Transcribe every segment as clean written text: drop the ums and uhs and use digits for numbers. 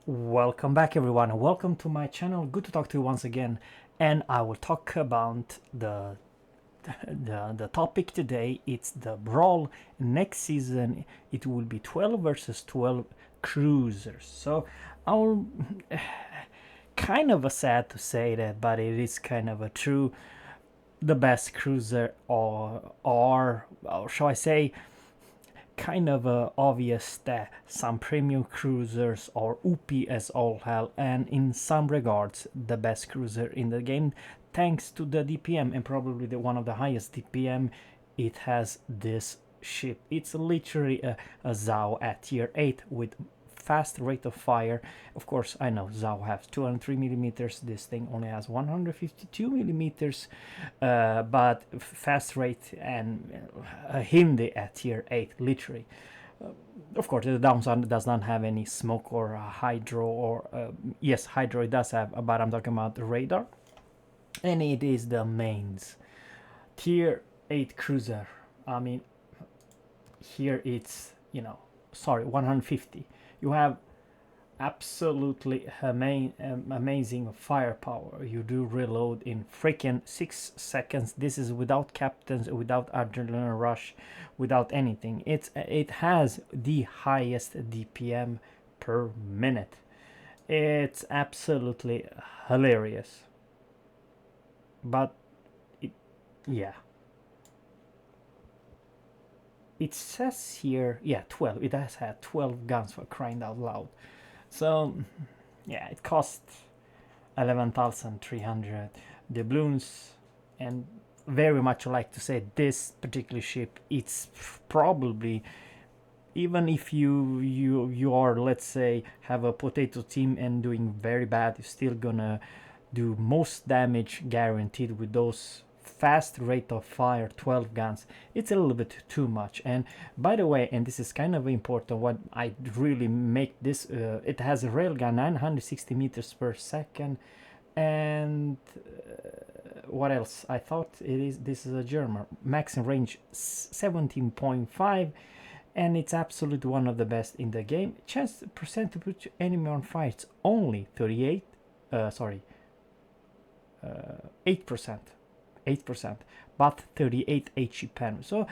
Welcome back everyone, welcome to my channel. Good to talk to you once again, and I will talk about the topic today. It's the Brawl. Next season it will be 12 versus 12 cruisers. So I'll kind of a sad to say that, but it is kind of a true. The best cruiser or shall I say, kind of obvious that some premium cruisers are OP as all hell, and in some regards the best cruiser in the game thanks to the DPM, and probably the one of the highest DPM it has. This ship, it's literally a Zhao at tier 8 with fast rate of fire. Of course, I know Zhao has 203 millimeters. This thing only has 152 millimeters, but fast rate and a Hindi at tier 8, literally. Of course, the downside does not have any smoke or hydro, or yes, hydro it does have, but I'm talking about the radar. And it is the mains tier 8 cruiser. I mean, here it's, sorry, 150. You have absolutely amazing firepower. You do reload in freaking 6 seconds. This is without captains, without adrenaline rush, without anything. It has the highest DPM per minute. It's absolutely hilarious. But yeah, it says here, yeah, 12. It has had 12 guns, for crying out loud. So yeah, it cost 11,300 doubloons, and very much like to say this particular ship, it's probably, even if you are, let's say, have a potato team and doing very bad, you're still gonna do most damage guaranteed with those fast rate of fire 12 guns. It's a little bit too much. And by the way, and this is kind of important, what I really make this, it has a railgun 960 meters per second, and what else, I thought this is a German maximum range 17.5, and it's absolutely one of the best in the game. Chance percent to put your enemy on fire, it's only 38 sorry 8%, but 38 HE pen. So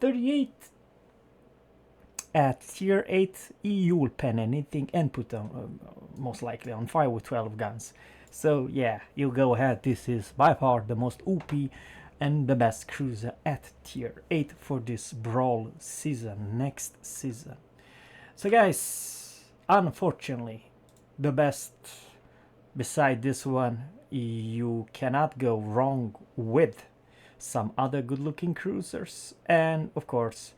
38 at tier 8, you will pen anything and put them most likely on fire with 12 guns. So yeah, you go ahead. This is by far the most OP and the best cruiser at tier 8 for this Brawl season, next season. So guys, unfortunately, the best beside this one, you cannot go wrong with some other good looking cruisers, and of course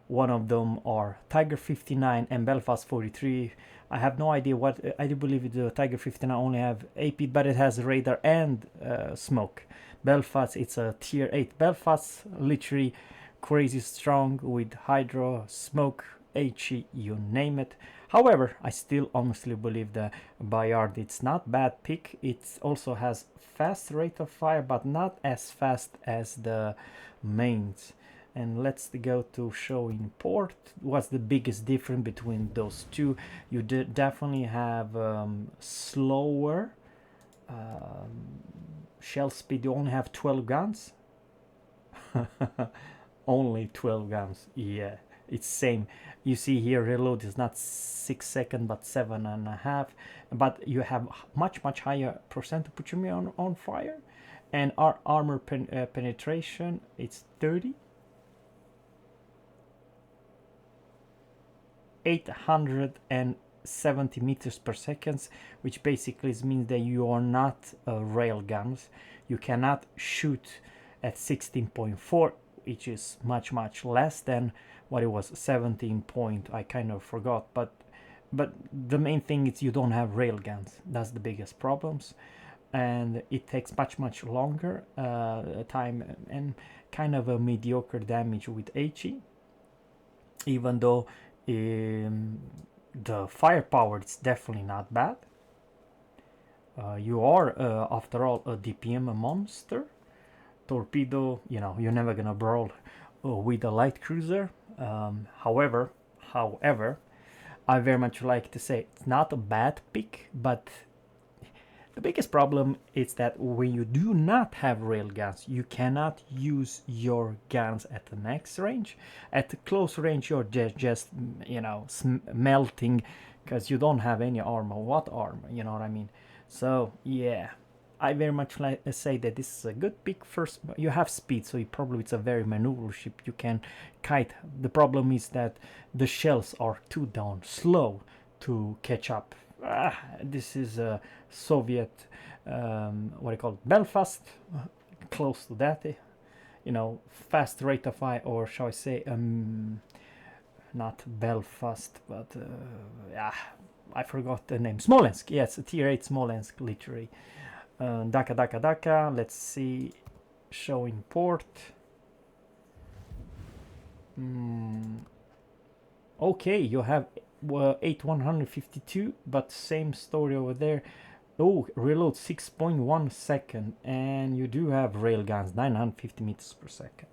one of them are Tiger 59 and Belfast 43. I have no idea what, I do believe the Tiger 59 only have AP, but it has radar and smoke. Belfast, it's a tier 8 Belfast, literally crazy strong with hydro, smoke, HE, you name it. However, I still honestly believe the Bayard, it's not bad pick. It also has fast rate of fire, but not as fast as the mains. And let's go to showing port. What's the biggest difference between those two? You definitely have slower shell speed. You only have 12 guns. Only 12 guns, yeah. It's same. You see here, reload is not 6 seconds but 7.5, but you have much higher percent to put your on fire, and our armor penetration, it's 30, 870 meters per second, which basically means that you are not rail guns. You cannot shoot at 16.4, which is much less than what it was, 17 point, I kind of forgot, but the main thing is you don't have rail guns. That's the biggest problems, and it takes much longer time, and kind of a mediocre damage with HE, even though the firepower is definitely not bad. You are after all a DPM monster. Torpedo, you're never gonna brawl with a light cruiser. However, I very much like to say it's not a bad pick, but the biggest problem is that when you do not have railguns, you cannot use your guns at the max range. At the close range, you're just you know, melting because you don't have any armor. What armor? You know what I mean? So yeah, I very much like to say that this is a good pick. First, you have speed, so it's a very maneuverable ship. You can kite. The problem is that the shells are too down slow to catch up. This is a Soviet, what do you call it, Belfast, close to that, you know, fast rate of fire, or shall I say, not Belfast, but I forgot the name. Smolensk, yes, a tier 8 Smolensk, literally. Dhaka. Let's see, showing port. Okay, you have 8152, but same story over there. Oh, reload 6.1 second, and you do have railguns 950 meters per second.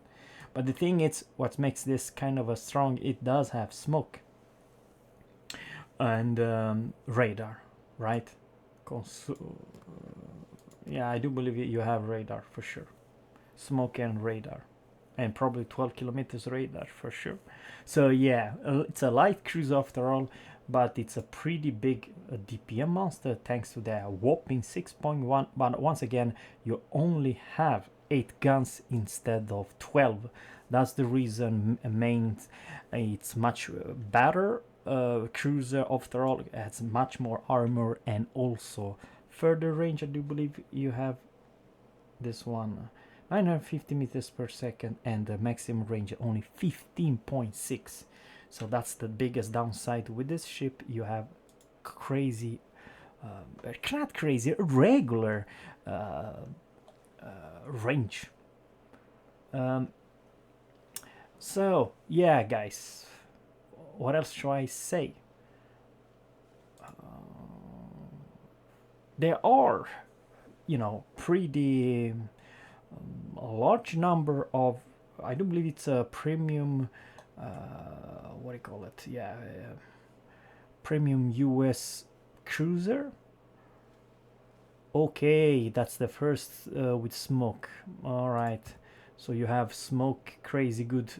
But the thing is, what makes this kind of a strong, it does have smoke and radar, right? Yeah, I do believe you have radar for sure. Smoke and radar, and probably 12 kilometers radar for sure. So yeah, it's a light cruise after all, but it's a pretty big DPM monster thanks to the whopping 6.1. But once again, you only have 8 guns instead of 12. That's the reason it's much better cruiser after all. It has much more armor and also further range. I do believe you have this one 950 meters per second, and the maximum range only 15.6. So that's the biggest downside with this ship. You have crazy, not crazy, regular range. So yeah, guys, what else should I say? There are, you know, pretty a large number of, I do believe it's a premium, what do you call it? Yeah, premium US cruiser. Okay, that's the first with smoke. All right, so you have smoke, crazy good,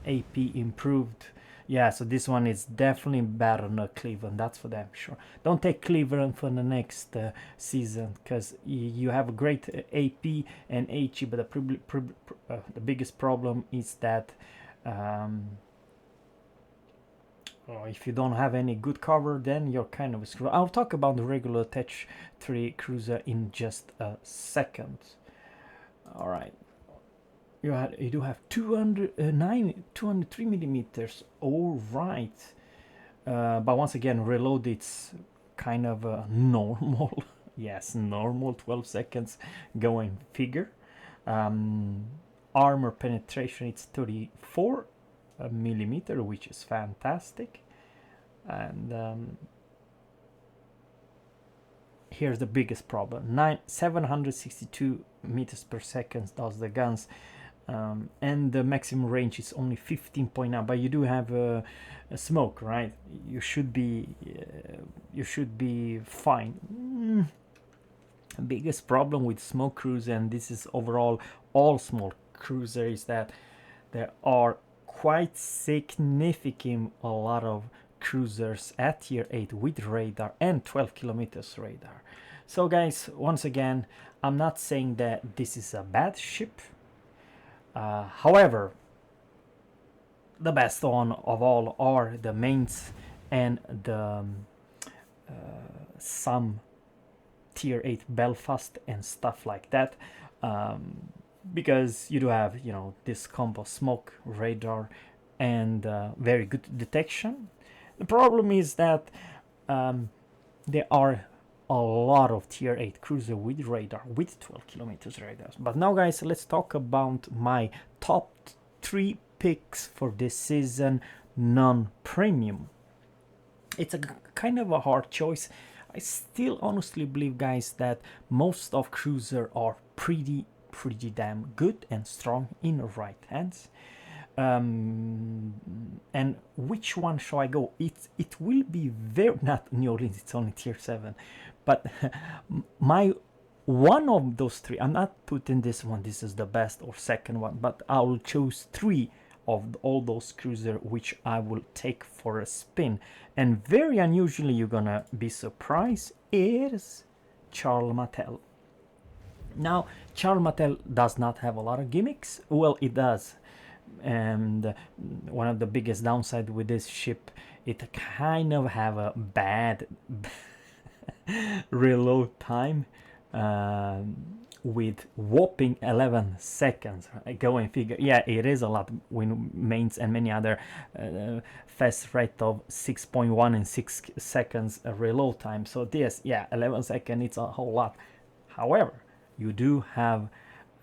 AP improved. Yeah, so this one is definitely better than Cleveland, that's for damn sure. Don't take Cleveland for the next season, because you have a great AP and HE, but the biggest problem is that if you don't have any good cover, then you're kind of screwed. I'll talk about the regular Tech 3 cruiser in just a second. All right. You do have 203 millimeters. All right, but once again, reload, it's kind of normal. Yes, normal 12 seconds going figure. Armor penetration, it's 34 millimeter, which is fantastic. And here's the biggest problem: 762 meters per second does the guns. And the maximum range is only 15.9, but you do have a smoke, right? You should be fine. Biggest problem with smoke cruiser, and this is overall all small cruiser, is that there are quite significant a lot of cruisers at tier 8 with radar and 12 kilometers radar. So guys, once again, I'm not saying that this is a bad ship. However, the best one of all are the mains and the some tier 8 Belfast and stuff like that, because you do have, you know, this combo smoke, radar, and very good detection. The problem is that there are a lot of tier 8 cruiser with radar, with 12 kilometers radar. But now guys, let's talk about my top 3 picks for this season, non-premium. It's a kind of a hard choice. I still honestly believe, guys, that most of cruiser are pretty damn good and strong in the right hands. And which one shall I go? It will be very, not New Orleans, it's only tier 7, but my one of those three, I'm not putting this one, this is the best or second one, but I will choose three of all those cruiser which I will take for a spin. And very unusually, you're gonna be surprised, is Charles Martel. Now, Charles Martel does not have a lot of gimmicks. Well, it does. And one of the biggest downside with this ship, it kind of have a bad reload time, with whopping 11 seconds. Go and figure. Yeah, it is a lot when mains and many other fast rate of 6.1 and 6 seconds reload time. So this, yeah, 11 seconds, it's a whole lot. However, you do have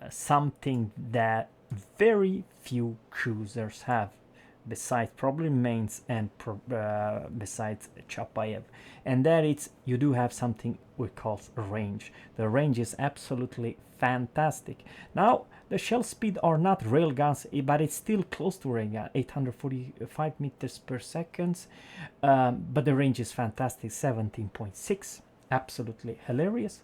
something that very few cruisers have, besides probably mains and besides Chapayev, and that is you do have something we call range. The range is absolutely fantastic. Now, the shell speed are not railguns, but it's still close to railgun, 845 meters per second, but the range is fantastic, 17.6, absolutely hilarious.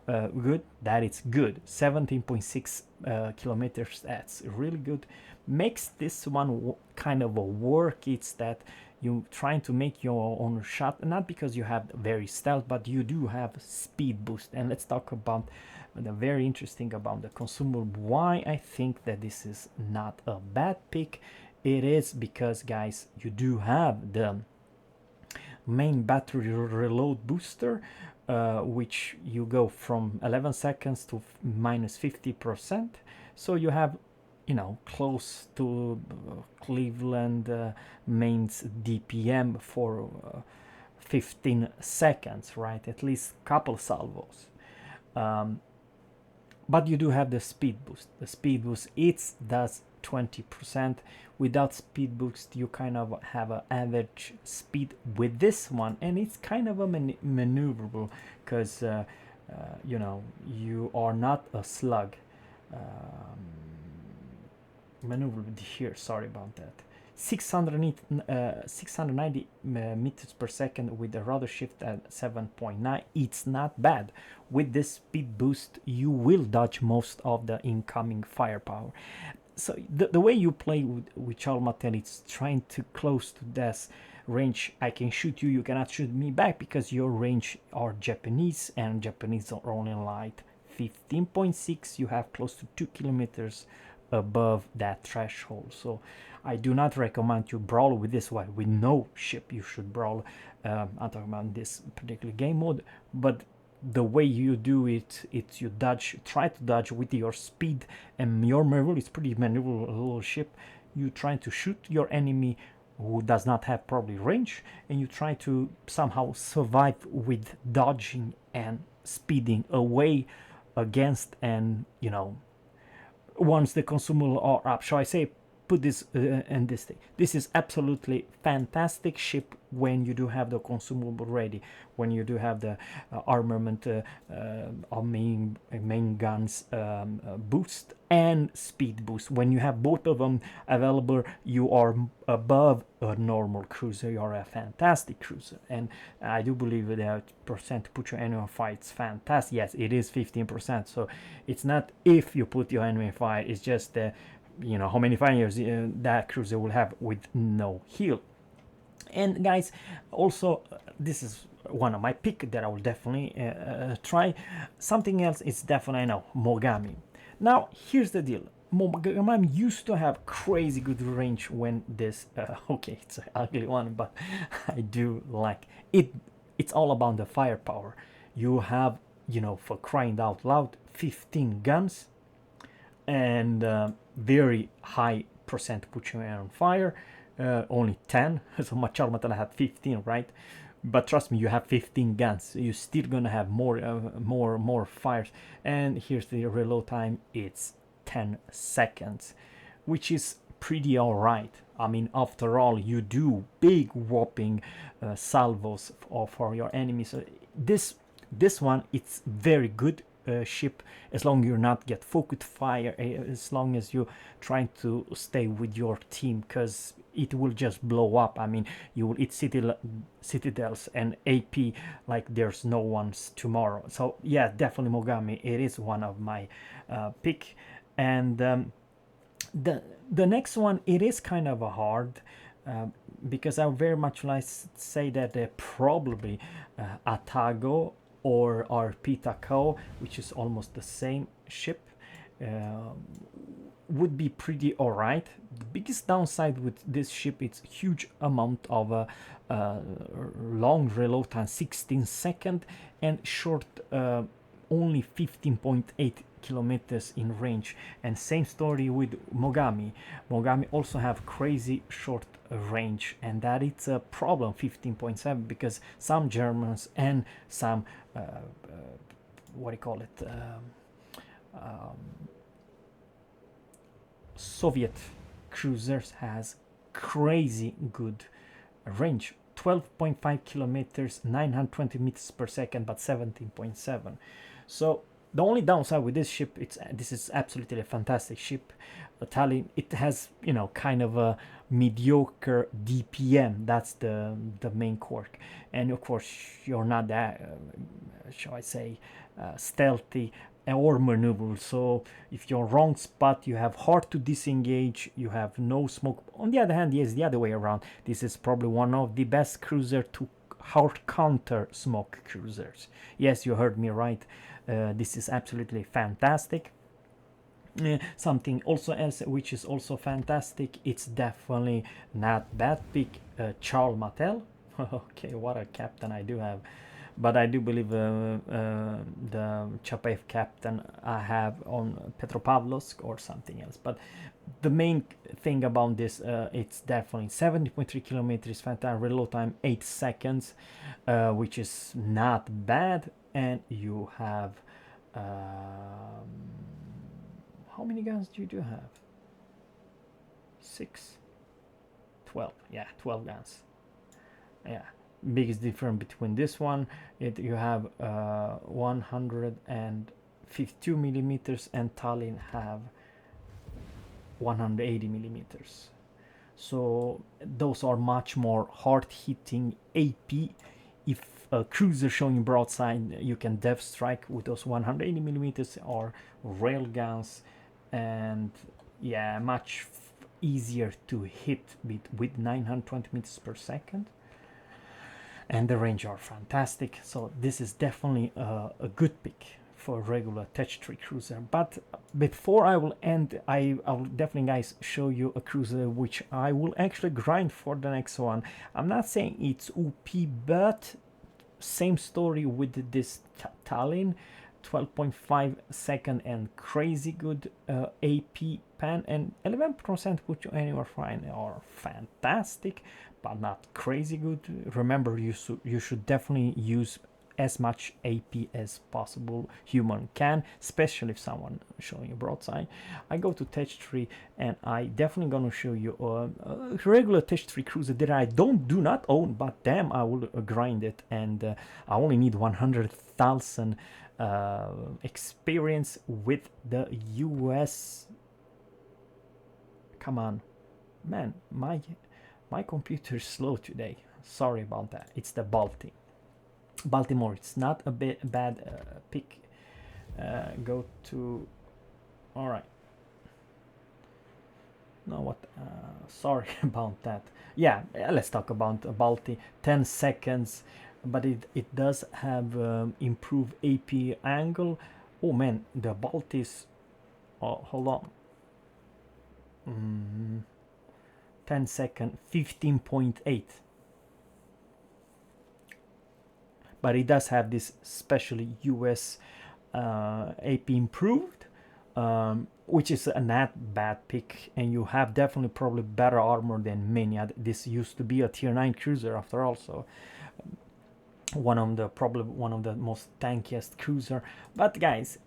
Good, that is good. 17.6 kilometers, that's really good. Makes this one kind of a work. It's that you trying to make your own shot, not because you have very stealth, but you do have speed boost. And let's talk about the very interesting about the consumable, why I think that this is not a bad pick. It is because, guys, you do have the main battery reload booster, which you go from 11 seconds to minus 50%. So you have, you know, close to Cleveland mains DPM for 15 seconds, right? At least couple salvos. But you do have the speed boost. The speed boost, it does 20%. Without speed boost, you kind of have an average speed with this one, and it's kind of a maneuverable, because you know, you are not a slug. Maneuverable here, sorry about that. 690 meters per second with the rudder shift at 7.9. It's not bad. With this speed boost, you will dodge most of the incoming firepower. So the way you play with Charles Martel, it's trying to close to this range. I can shoot you, you cannot shoot me back, because your range are Japanese, and Japanese are only light. 15.6, you have close to 2 kilometers above that threshold. So I do not recommend you brawl with this one. With no ship you should brawl. I'm talking about this particular game mode, but the way you do it, it's you dodge, try to dodge with your speed, and your maneuver is pretty maneuverable little ship. You try to shoot your enemy who does not have probably range, and you try to somehow survive with dodging and speeding away against, and you know, once the consumable are up. Shall I say, put this in this thing. This is absolutely fantastic ship when you do have the consumable ready, when you do have the armament, main guns boost and speed boost. When you have both of them available, you are above a normal cruiser. You are a fantastic cruiser, and I do believe that percent to put your enemy on fire, it's fantastic. Yes, it is 15%, so it's not if you put your enemy on fire, it's just you know how many fires that cruiser will have with no heal. And guys, also this is one of my pick that I will definitely try. Something else is definitely, I know, Mogami. Now here's the deal. Mogami used to have crazy good range when this okay, it's an ugly one, but I do like it. It's all about the firepower. You have, you know, for crying out loud, 15 guns and very high percent put you on fire. Only 10, so Charles Martel had 15, right? But trust me, you have 15 guns, you're still gonna have more fires. And here's the reload time, it's 10 seconds, which is pretty all right. I mean, after all, you do big whopping salvos for your enemies. So this one, it's very good ship, as long as you're not get focused fire, as long as you trying to stay with your team, because it will just blow up. I mean, you will eat citadels and AP like there's no one's tomorrow. So yeah, definitely Mogami, it is one of my pick. And the next one, it is kind of a hard, because I very much like say that probably Atago or Pitako, which is almost the same ship, would be pretty alright. The biggest downside with this ship, it's huge amount of long reload time, 16 seconds, and short, only 15.8 kilometers in range. And same story with Mogami. Mogami also have crazy short range, and that it's a problem, 15.7, because some Germans and some what do you call it, Soviet cruisers has crazy good range, 12.5 kilometers, 920 meters per second, but 17.7. So the only downside with this ship, this is absolutely a fantastic ship. Tallinn, it has, you know, kind of a mediocre DPM. That's the main quirk. And of course, you're not that, shall I say, stealthy or maneuverable. So if you're wrong spot, you have hard to disengage, you have no smoke. On the other hand, yes, the other way around, this is probably one of the best cruiser to hard counter smoke cruisers. Yes, you heard me right. This is absolutely fantastic. Something also else which is also fantastic, it's definitely not that big, Charles Martel. Okay, what a captain I do have. But I do believe the Chapaev captain I have on Petropavlovsk or something else. But the main thing about this, it's definitely 70.3 kilometers, fantastic reload time 8 seconds, which is not bad. And you have how many guns do you have? 6, 12. Yeah, 12 guns. Yeah, biggest difference between this one, you have 152 millimeters, and Tallinn have 180 millimeters. So those are much more hard hitting AP. If a cruiser showing broadside, you can depth strike with those 180 millimeters or rail guns, and yeah, much easier to hit with 920 meters per second. And the range are fantastic. So this is definitely a good pick for a regular Tech 3 cruiser. But before I will end, I will definitely, guys, show you a cruiser which I will actually grind for the next one. I'm not saying it's OP, but same story with this Tallinn, 12.5 second and crazy good AP pan, and 11% put you anywhere fine are fantastic, but not crazy good. Remember, you should definitely use as much AP as possible human can, especially if someone showing a broadside. I go to Tech 3, and I definitely gonna show you a regular Tech 3 cruiser that I do not own, but damn, I will grind it, and I only need 100,000 experience with the US. Come on, man, my computer is slow today. Sorry about that. It's the Baltimore. It's not a bad pick. Go to, all right. No, what? Sorry about that. Yeah, let's talk about Balti. 10 seconds, but it does have improved AP angle. Oh man, the Baltis. Oh, hold on. 10 second, 15.8. But it does have this specially US AP improved, which is a not bad pick, and you have definitely probably better armor than many other. This used to be a tier 9 cruiser after all, so one of the most tankiest cruiser. But guys,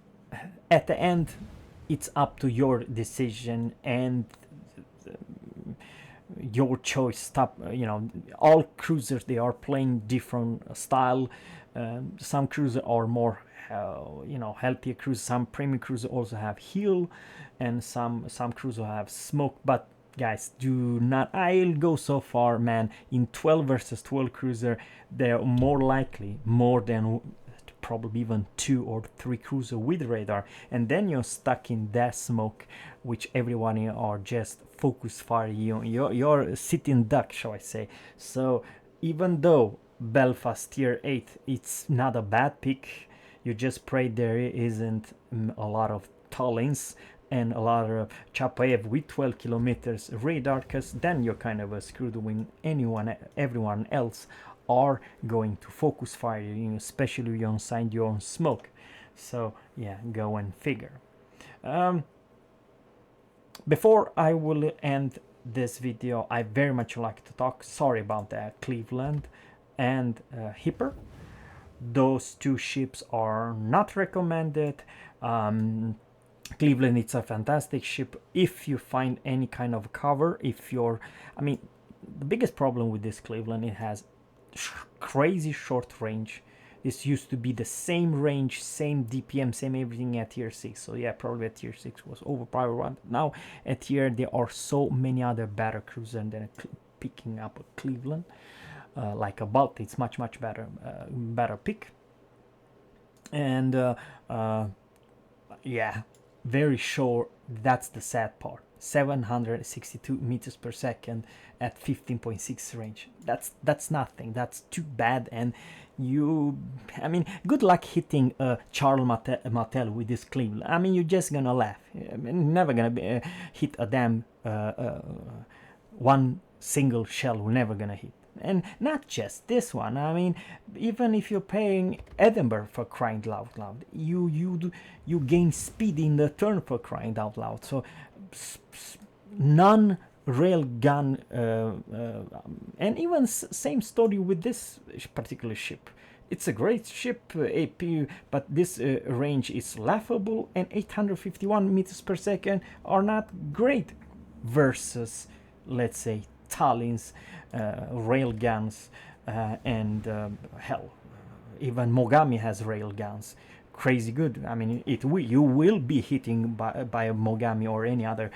at the end, it's up to your decision, and your choice. Stop, you know, all cruisers, they are playing different style. Some cruisers are more you know, healthier cruisers. Some premium cruisers also have heal, and some cruisers have smoke. But guys, do not, I'll go so far, man, in 12 versus 12 cruiser, they're more likely, more than probably even 2 or 3 cruiser with radar, and then you're stuck in that smoke, which everyone are just focus fire. You're sitting duck, shall I say. So even though Belfast tier 8, it's not a bad pick, you just pray there isn't a lot of Tollins and a lot of Chapaev with 12 kilometers radar, because then you're kind of screwed when everyone else are going to focus fire you, especially onside your own smoke. So yeah, go and figure. Before I will end this video, I very much like to talk, sorry about that, Cleveland and Hipper. Those two ships are not recommended. Cleveland, it's a fantastic ship if you find any kind of cover. If you're, I mean, the biggest problem with this Cleveland, it has crazy short range. This used to be the same range, same DPM, same everything at tier 6. So yeah, probably at tier 6 was overpowered one. Now at tier, there are so many other better cruisers than picking up a Cleveland. Like a Bolt, it's much better pick. And yeah, very sure, that's the sad part. 762 meters per second at 15.6 range. That's nothing. That's too bad. And you, I mean, good luck hitting Charles Martel with this Cleveland. I mean, you're just gonna laugh. I mean, never gonna hit a damn one single shell. We're never gonna hit. And not just this one. I mean, even if you're paying Edinburgh, for crying out loud, you gain speed in the turn, for crying out loud. So non-rail gun, and even same story with this particular ship. It's a great ship, AP, but this range is laughable, and 851 meters per second are not great versus, let's say, Tallinn's rail guns, and hell, even Mogami has rail guns, crazy good. I mean, you will be hitting by a Mogami or any other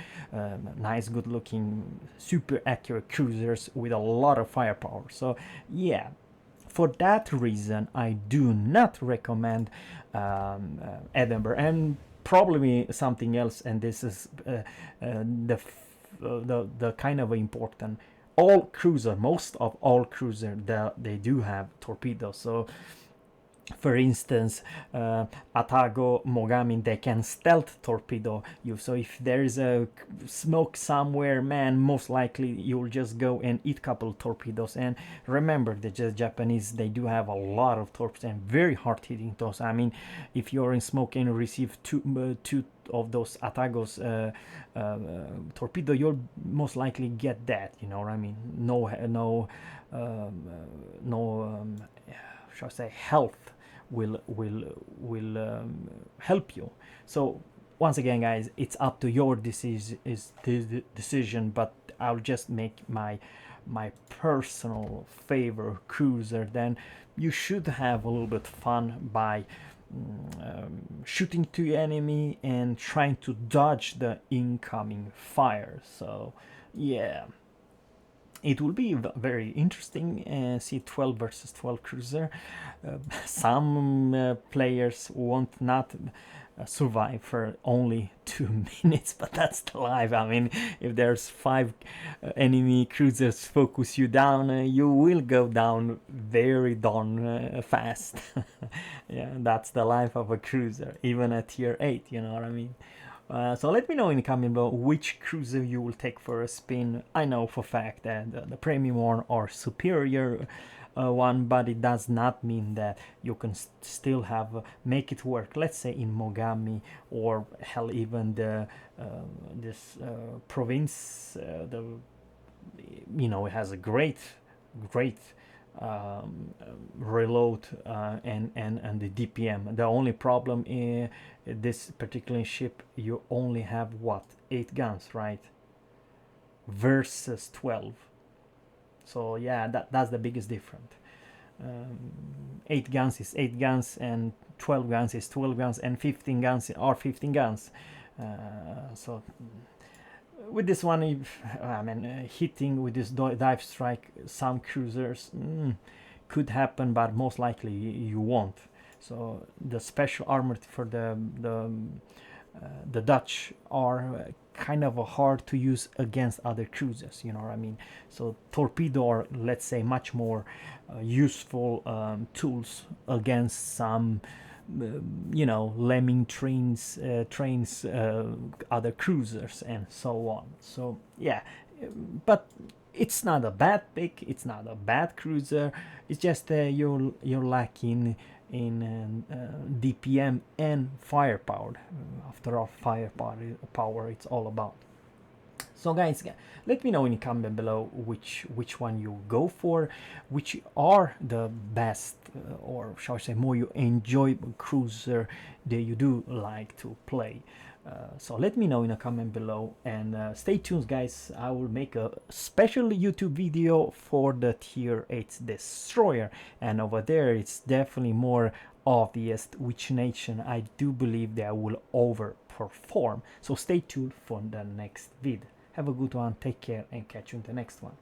nice, good looking, super accurate cruisers with a lot of firepower. So yeah, for that reason, I do not recommend Edinburgh. And probably something else, and this is the kind of important, all cruiser, most of all cruiser, they do have torpedoes. So for instance, Atago, Mogami, they can stealth torpedo you. So if there is a smoke somewhere, man, most likely you'll just go and eat couple torpedoes. And remember, the Japanese, they do have a lot of torpedoes and very hard hitting those. I mean, if you're in smoke and receive two of those Atagos torpedo, you'll most likely get that. You know what I mean? No, shall I say, health will help you. So once again, guys, it's up to your decision, but I'll just make my personal favorite cruiser. Then you should have a little bit fun by shooting to enemy and trying to dodge the incoming fire. So yeah, it will be very interesting. See 12 versus 12 cruiser. Some players won't not survive for only 2 minutes, but that's the life. I mean, if there's 5 enemy cruisers focus you down, you will go down very darn fast. Yeah, that's the life of a cruiser, even at tier 8, you know what I mean? So let me know in the comment below which cruiser you will take for a spin. I know for a fact that the premium one are superior one, but it does not mean that you can still have make it work. Let's say in Mogami, or hell, even the this province, it has a great reload and the DPM. The only problem is this particular ship, you only have what, 8 guns, right? versus 12. So yeah, that's the biggest difference. 8 guns is 8 guns, and 12 guns is 12 guns, and 15 guns are 15 guns. So with this one, hitting with this dive strike some cruisers could happen, but most likely you won't. So the special armor for the Dutch are kind of hard to use against other cruisers, you know what I mean? So torpedo are, let's say, much more useful tools against some lemming trains, other cruisers and so on. So yeah, but it's not a bad pick, it's not a bad cruiser, it's just you're lacking in DPM and firepower. After all, firepower it's all about. So guys, let me know in the comment below which one you go for, which are the best or shall I say more you enjoy cruiser that you do like to play. So let me know in a comment below, and stay tuned guys, I will make a special YouTube video for the tier 8 destroyer, and over there it's definitely more obvious which nation I do believe they will overperform. So stay tuned for the next vid. Have a good one, take care, and catch you in the next one.